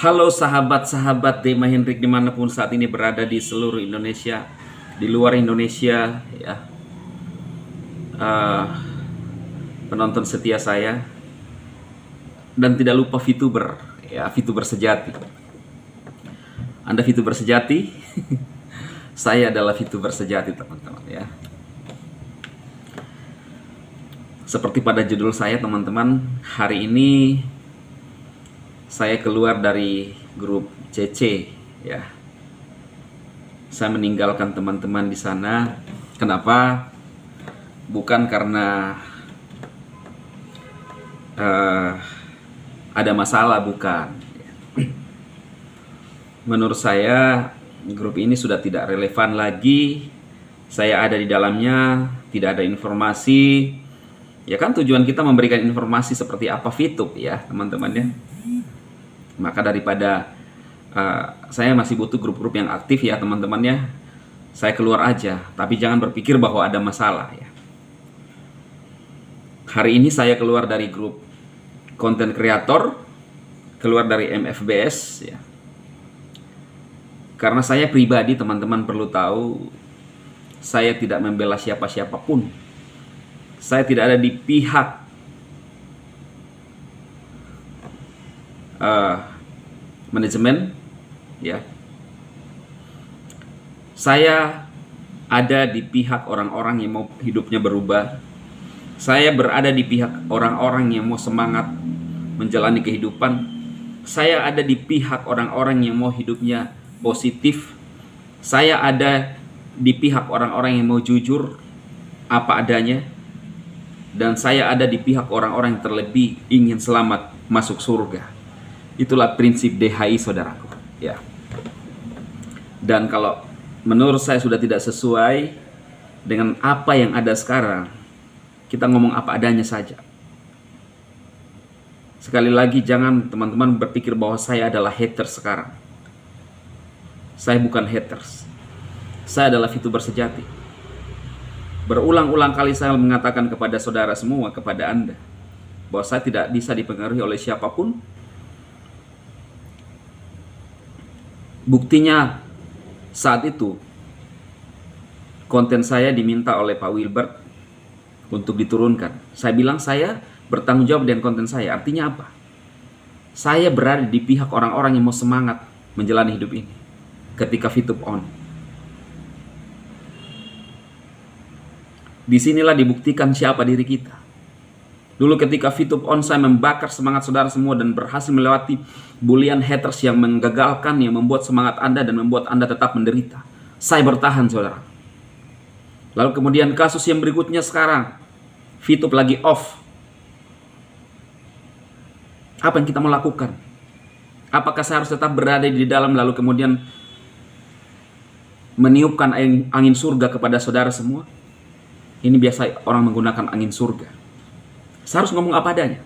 Halo sahabat-sahabat Dema Hendrik dimanapun saat ini berada di seluruh Indonesia, di luar Indonesia, ya, penonton setia saya, dan tidak lupa VTuber, ya, VTuber sejati. Anda VTuber sejati, saya adalah VTuber sejati, teman-teman, ya. Seperti pada judul saya, teman-teman, hari ini saya keluar dari grup CC, ya. Saya meninggalkan teman-teman di sana. Kenapa? Bukan karena ada masalah, bukan. Menurut saya grup ini sudah tidak relevan lagi. Saya ada di dalamnya, tidak ada informasi. Ya kan, tujuan kita memberikan informasi seperti apa VTube, ya teman-teman, ya. Maka daripada saya masih butuh grup-grup yang aktif, ya teman-teman, ya, saya keluar aja. Tapi jangan berpikir bahwa ada masalah, ya. Hari ini saya keluar dari grup konten kreator, keluar dari MFBS, ya. Karena saya pribadi, teman-teman perlu tahu, saya tidak membela siapa-siapapun. Saya tidak ada di pihak manajemen, ya. Saya ada di pihak orang-orang yang mau hidupnya berubah. Saya berada di pihak orang-orang yang mau semangat menjalani kehidupan. Saya ada di pihak orang-orang yang mau hidupnya positif. Saya ada di pihak orang-orang yang mau jujur apa adanya. Dan saya ada di pihak orang-orang yang terlebih ingin selamat masuk surga. Itulah prinsip DHI, saudaraku, ya. Dan kalau menurut saya sudah tidak sesuai dengan apa yang ada sekarang, kita ngomong apa adanya saja. Sekali lagi, jangan teman-teman berpikir bahwa saya adalah haters sekarang. Saya bukan haters. Saya adalah VTuber sejati. Berulang-ulang kali saya mengatakan kepada saudara semua, kepada Anda, bahwa saya tidak bisa dipengaruhi oleh siapapun. Buktinya saat itu konten saya diminta oleh Pak Wilbert untuk diturunkan. Saya bilang saya bertanggung jawab dengan konten saya. Artinya apa? Saya berada di pihak orang-orang yang mau semangat menjalani hidup ini ketika VTube on. Disinilah dibuktikan siapa diri kita. Dulu ketika VTube on, saya membakar semangat saudara semua dan berhasil melewati bulian haters yang menggagalkan, yang membuat semangat Anda dan membuat Anda tetap menderita. Saya bertahan, saudara. Lalu kemudian kasus yang berikutnya sekarang, VTube lagi off. Apa yang kita mau lakukan? Apakah saya harus tetap berada di dalam lalu kemudian meniupkan angin surga kepada saudara semua? Ini biasa orang menggunakan angin surga. Saya harus ngomong apa adanya.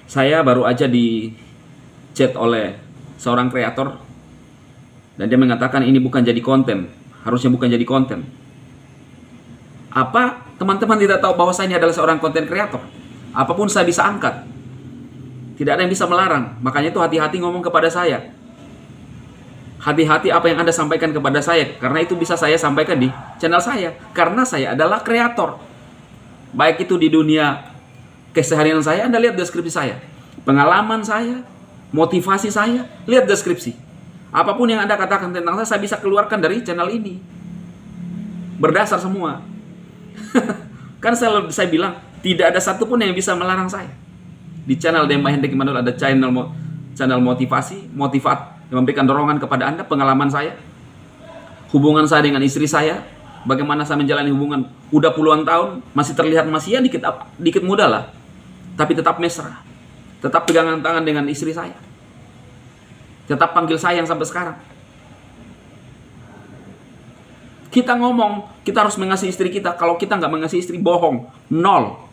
Saya baru aja di chat oleh seorang kreator dan dia mengatakan ini bukan jadi konten, harusnya bukan jadi konten. Apa teman-teman tidak tahu bahwa saya ini adalah seorang konten kreator? Apapun saya bisa angkat. Tidak ada yang bisa melarang. Makanya itu hati-hati ngomong kepada saya. Hati-hati apa yang Anda sampaikan kepada saya, karena itu bisa saya sampaikan di channel saya, karena saya adalah kreator. Baik itu di dunia keseharian saya, Anda lihat deskripsi saya, pengalaman saya, motivasi saya, lihat deskripsi. Apapun yang Anda katakan tentang saya bisa keluarkan dari channel ini. Berdasar semua. Kan saya bilang, tidak ada satupun yang bisa melarang saya. Di channel Dema Hendrik Immanuel ada channel motivasi, yang memberikan dorongan kepada Anda, pengalaman saya, hubungan saya dengan istri saya, bagaimana saya menjalani hubungan udah puluhan tahun, masih terlihat masih ya dikit muda lah, tapi tetap mesra, tetap pegangan tangan dengan istri saya, tetap panggil sayang sampai sekarang. Kita ngomong, kita harus mengasihi istri kita. Kalau kita nggak mengasihi istri, bohong, nol.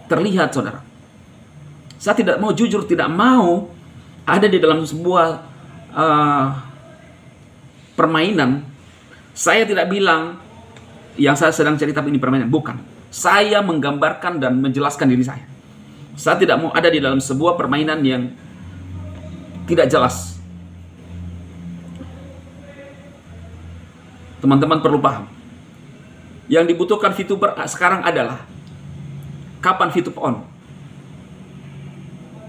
Terlihat, saudara. Saya tidak mau jujur, tidak mau ada di dalam sebuah permainan. Saya tidak bilang yang saya sedang cerita ini permainan, bukan. Saya menggambarkan dan menjelaskan diri saya. Saya tidak mau ada di dalam sebuah permainan yang tidak jelas. Teman-teman perlu paham. Yang dibutuhkan VTuber sekarang adalah kapan VTube on.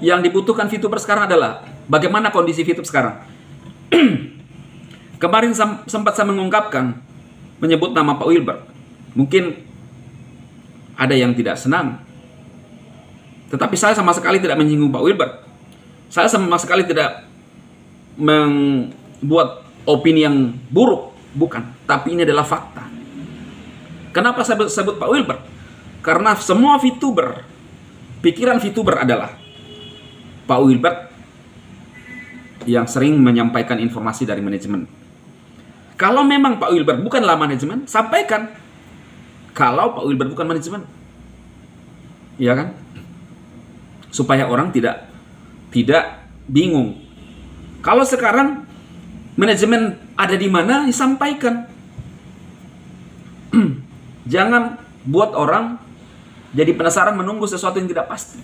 Yang dibutuhkan VTuber sekarang adalah bagaimana kondisi VTube sekarang. Kemarin sempat saya mengungkapkan, menyebut nama Pak Wilbert. Mungkin ada yang tidak senang. Tetapi saya sama sekali tidak menyinggung Pak Wilbert. Saya sama sekali tidak membuat opini yang buruk. Bukan. Tapi ini adalah fakta. Kenapa saya sebut Pak Wilbert? Karena semua VTuber, pikiran VTuber adalah Pak Wilbert yang sering menyampaikan informasi dari manajemen. Kalau memang Pak Wilbert bukanlah manajemen, sampaikan. Kalau Pak Wilbert bukan manajemen, iya kan? Supaya orang tidak bingung. Kalau sekarang manajemen ada di mana, disampaikan. Jangan buat orang jadi penasaran menunggu sesuatu yang tidak pasti.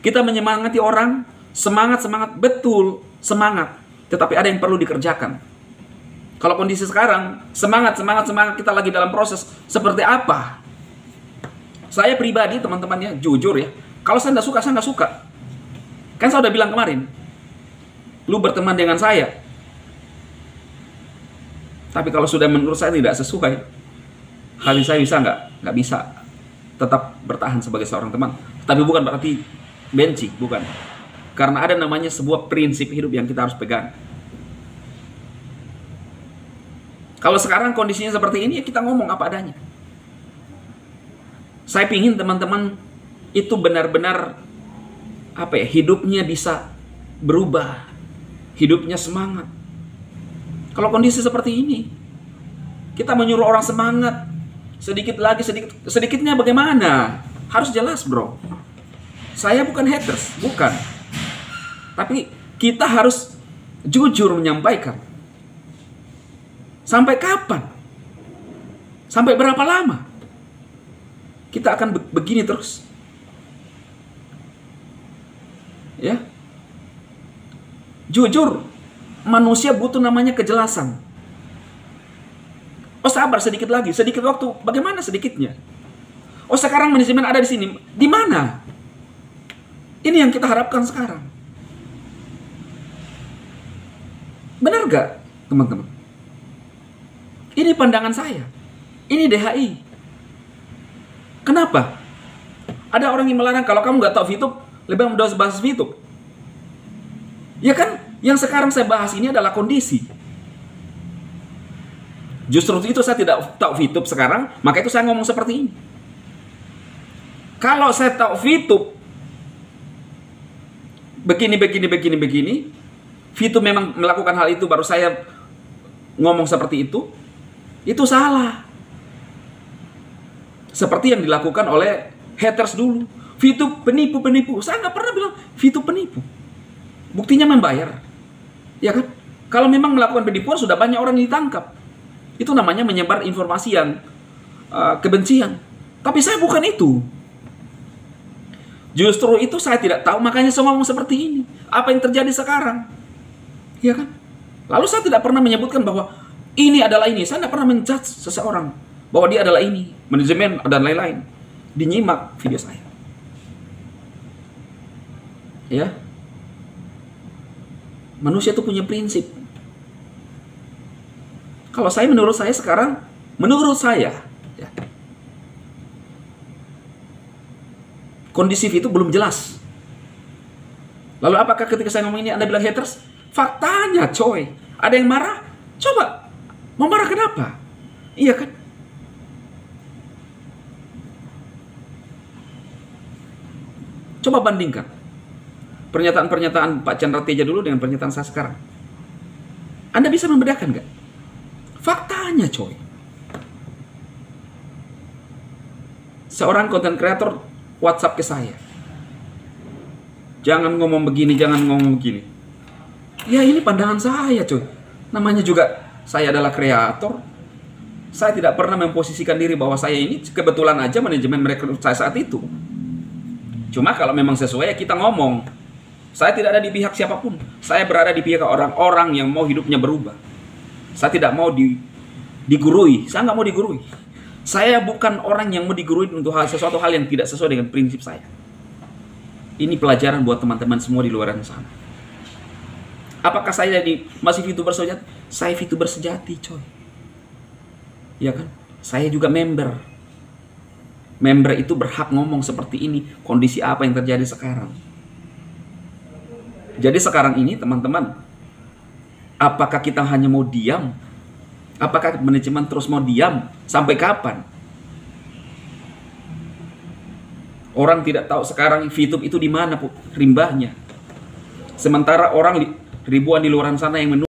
Kita menyemangati orang, semangat, betul, semangat. Tetapi ada yang perlu dikerjakan. Kalau kondisi sekarang, semangat, kita lagi dalam proses seperti apa? Saya pribadi, teman-temannya, jujur ya, kalau saya nggak suka, saya nggak suka. Kan saya udah bilang kemarin, lu berteman dengan saya. Tapi kalau sudah menurut saya tidak sesuai, hati saya bisa nggak bisa tetap bertahan sebagai seorang teman. Tapi bukan berarti benci, bukan. Karena ada namanya sebuah prinsip hidup yang kita harus pegang. Kalau sekarang kondisinya seperti ini, ya kita ngomong apa adanya. Saya pingin teman-teman itu benar-benar hidupnya bisa berubah, hidupnya semangat. Kalau kondisi seperti ini, kita menyuruh orang semangat, sedikitnya bagaimana? Harus jelas, bro. Saya bukan haters, bukan. Tapi kita harus jujur menyampaikan. Sampai kapan? Sampai berapa lama? Kita akan begini terus. Ya. Jujur, manusia butuh namanya kejelasan. Oh, sabar sedikit lagi, sedikit waktu. Bagaimana sedikitnya? Oh, sekarang manajemen ada di sini. Di mana? Ini yang kita harapkan sekarang. Benar gak, teman-teman? Ini pandangan saya. Ini DHI. Kenapa? Ada orang yang melarang kalau kamu nggak tahu VTube, lebih mudah bahas VTube. Ya kan? Yang sekarang saya bahas ini adalah kondisi. Justru itu saya tidak tahu VTube sekarang, maka itu saya ngomong seperti ini. Kalau saya tahu VTube begini, VTube memang melakukan hal itu, baru saya ngomong seperti itu salah. Seperti yang dilakukan oleh haters dulu. VTube penipu. Saya nggak pernah bilang VTube penipu. Buktinya membayar. Ya kan? Kalau memang melakukan penipuan, sudah banyak orang yang ditangkap. Itu namanya menyebar informasi yang kebencian. Tapi saya bukan itu. Justru itu saya tidak tahu, makanya saya ngomong seperti ini. Apa yang terjadi sekarang? Ya kan? Lalu saya tidak pernah menyebutkan bahwa ini adalah ini. Saya tidak pernah menjudge seseorang bahwa dia adalah ini, manajemen dan lain-lain. Dinyimak video saya. Ya. Manusia itu punya prinsip. Kalau menurut saya sekarang, ya, kondisi itu belum jelas. Lalu apakah ketika saya ngomong ini Anda bilang haters? Faktanya coy, ada yang marah? Coba, mau marah kenapa? Iya kan? Coba bandingkan pernyataan-pernyataan Pak Chandra Teja dulu dengan pernyataan saya sekarang. Anda bisa membedakan nggak? Faktanya coy. Seorang konten kreator WhatsApp ke saya. Jangan ngomong begini, jangan ngomong begini. Ya ini pandangan saya coy. Namanya juga saya adalah kreator. Saya tidak pernah memposisikan diri bahwa saya ini kebetulan aja manajemen merekrut saya saat itu. Cuma kalau memang sesuai ya kita ngomong. Saya tidak ada di pihak siapapun. Saya berada di pihak orang-orang yang mau hidupnya berubah. Saya tidak mau digurui. Saya nggak mau digurui. Saya bukan orang yang mau digurui untuk sesuatu hal yang tidak sesuai dengan prinsip saya. Ini pelajaran buat teman-teman semua di luar sana. Apakah saya masih VTuber sejati? Saya VTuber sejati, coy. Ya kan? Saya juga member. Member itu berhak ngomong seperti ini. Kondisi apa yang terjadi sekarang. Jadi sekarang ini teman-teman, apakah kita hanya mau diam? Apakah manajemen terus mau diam? Sampai kapan? Orang tidak tahu sekarang VTube itu di mana rimbahnya. Sementara orang ribuan di luar sana yang menunggu.